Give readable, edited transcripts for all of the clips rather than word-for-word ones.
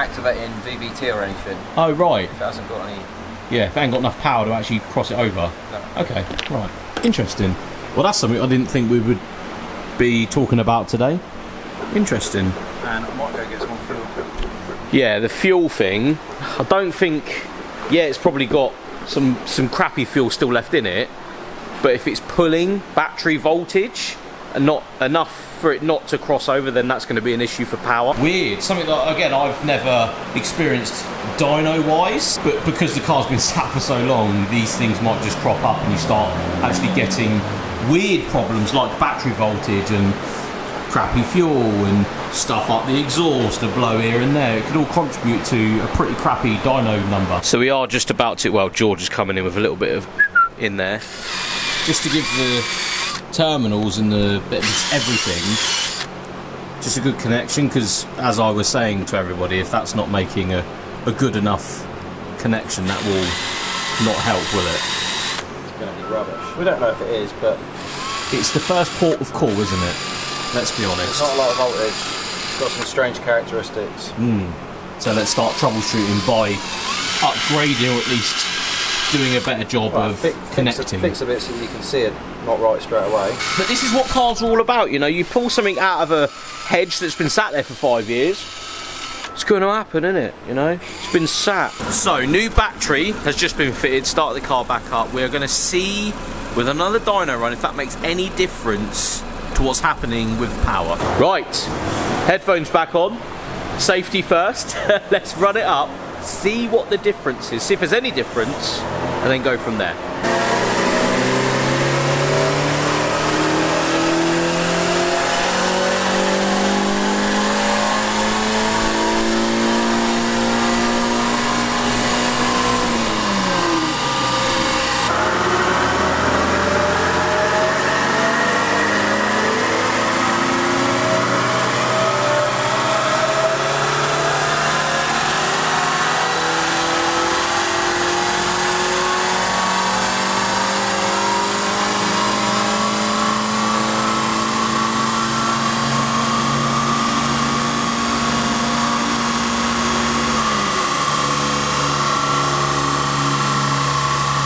activating VVT or anything. Oh, right. If it hasn't got any... Yeah, if it ain't got enough power to actually cross it over. No. Okay, right. Interesting. Well, that's something I didn't think we would be talking about today. Interesting. And I might go get some fuel. Yeah, the fuel thing, I don't think... Yeah, it's probably got some crappy fuel still left in it, but if it's pulling battery voltage and not enough for it not to cross over, then that's going to be an issue for power. Weird. Something that, again, I've never experienced dyno-wise, but because the car's been sat for so long, these things might just crop up and you start actually getting weird problems like battery voltage and crappy fuel and stuff up the exhaust, a blow here and there. It could all contribute to a pretty crappy dyno number. So we are just about to, well, George is coming in with a little bit of in there, just to give the terminals and the bit of everything just a good connection, because as I was saying to everybody, if that's not making a good enough connection, that will not help, will it? It's going to be rubbish. We don't know if it is, but... It's the first port of call, isn't it? Let's be honest. It's not a lot of voltage. It's got some strange characteristics. So let's start troubleshooting by upgrading, or at least doing a better job of connecting. Fix a bit so you can see it not right straight away. But this is what cars are all about, you know. You pull something out of a hedge that's been sat there for 5 years, it's going to happen, isn't it? You know, it's been sat. So, new battery has just been fitted. Start the car back up. We're going to see with another dyno run if that makes any difference to what's happening with power. Right, headphones back on. Safety first. Let's run it up. See what the difference is. See if there's any difference, and then go from there.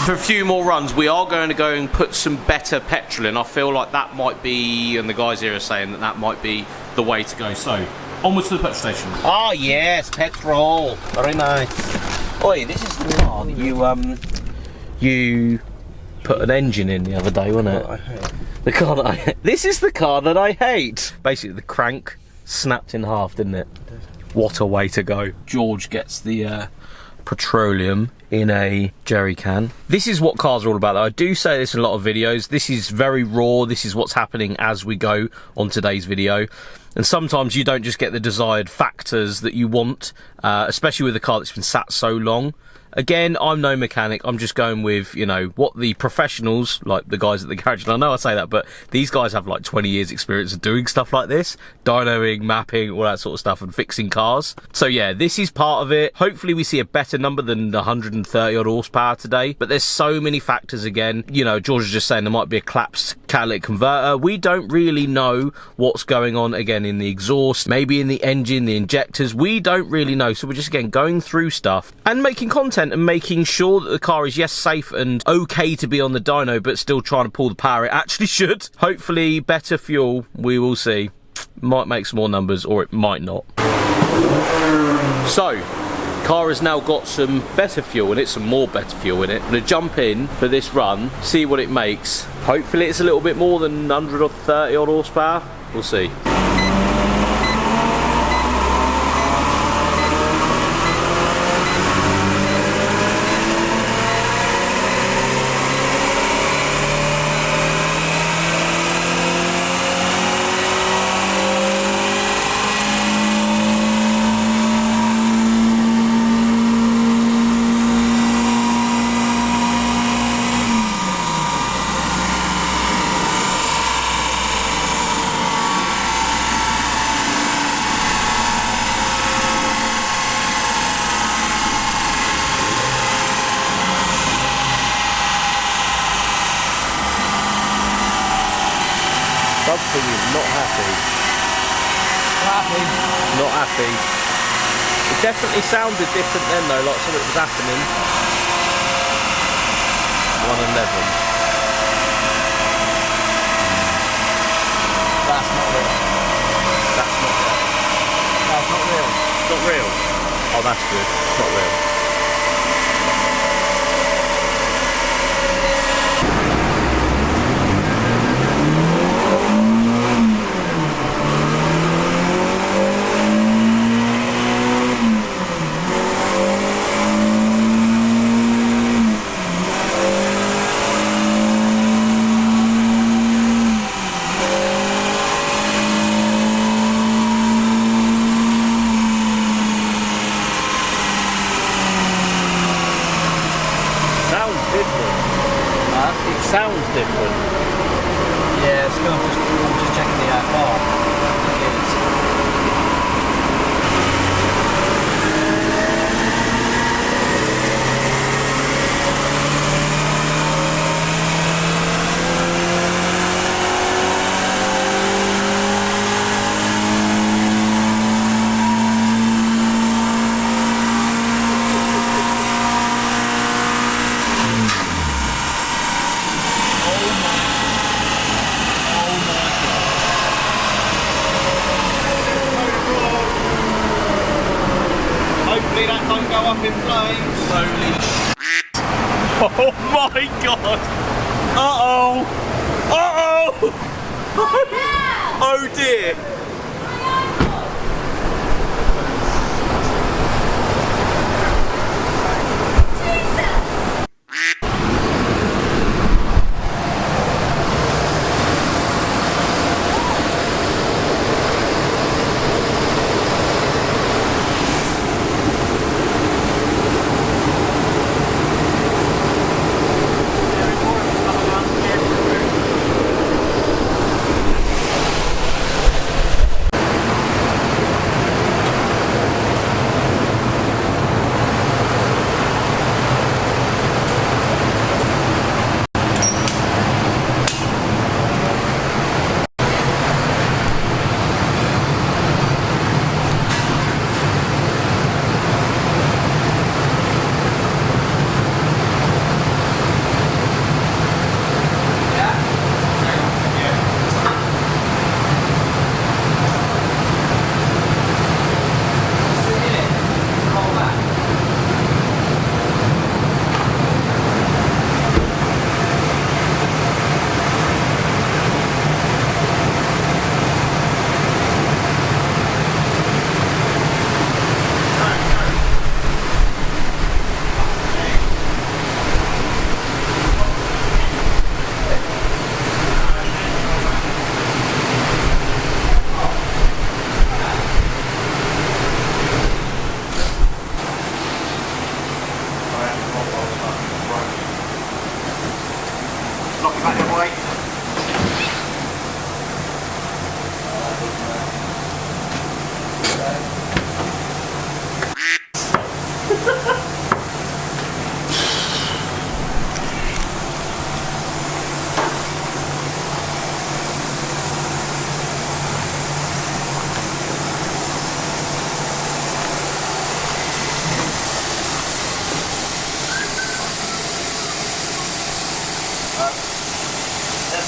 For a few more runs, we are going to go and put some better petrol in. I feel like that might be, and the guys here are saying that that might be the way to go. So, onwards to the petrol station. Oh yes, petrol. Very nice. Oi, this is the car that you put an engine in the other day, wasn't it? I hate. The car that I hate. This is the car that I hate. Basically, the crank snapped in half, didn't it? What a way to go. George gets the petroleum in a jerry can. This is what cars are all about, though. I do say this in a lot of videos. This is very raw. This is what's happening as we go on today's video. And sometimes you don't just get the desired factors that you want, especially with a car that's been sat so long. Again, I'm no mechanic. I'm just going with, you know, what the professionals, like the guys at the garage, and I know I say that, but these guys have like 20 years experience of doing stuff like this, dynoing, mapping, all that sort of stuff, and fixing cars. So yeah, this is part of it. Hopefully we see a better number than the 130 odd horsepower today, but there's so many factors again. You know, George is just saying there might be a collapsed catalytic converter. We don't really know what's going on, again, in the exhaust, maybe in the engine, the injectors. We don't really know. So we're just, again, going through stuff and making content and making sure that the car is, yes, safe and okay to be on the dyno, but still trying to pull the power it actually should. Hopefully better fuel, we will see. Might make some more numbers, or it might not. So, car has now got some better fuel in it, some more better fuel in it. I'm going to jump in for this run, see what it makes. Hopefully it's a little bit more than 130 odd horsepower. We'll see. Something is not happy. Not happy. It definitely sounded different then though, like something was happening. 111. That's not real. That's not real. That's not real. It's not real. Oh, that's good. It's not real. It sounds different. Yeah, it's I'm just checking the bar. It is. Hopefully that don't go up in flames. Holy oh my god! Uh-oh! Uh-oh! Oh dear!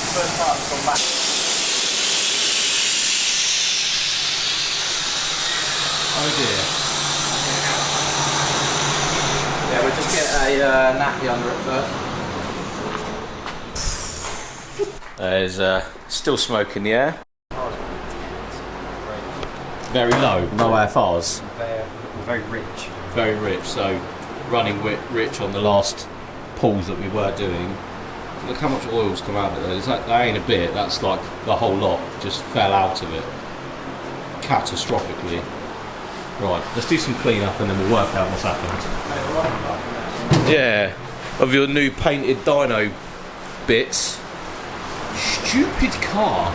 First part has gone back. Oh dear. Yeah, we'll just get a nappy under it first. There's still smoke in the air. Very low, no AFRs. Very rich. Very rich, so running rich on the last pulls that we were doing. Look how much oil's come out of it. That ain't a bit, that's like the whole lot just fell out of it. Catastrophically. Right, let's do some clean up and then we'll work out what's happened. Yeah, of your new painted dyno bits. Stupid car.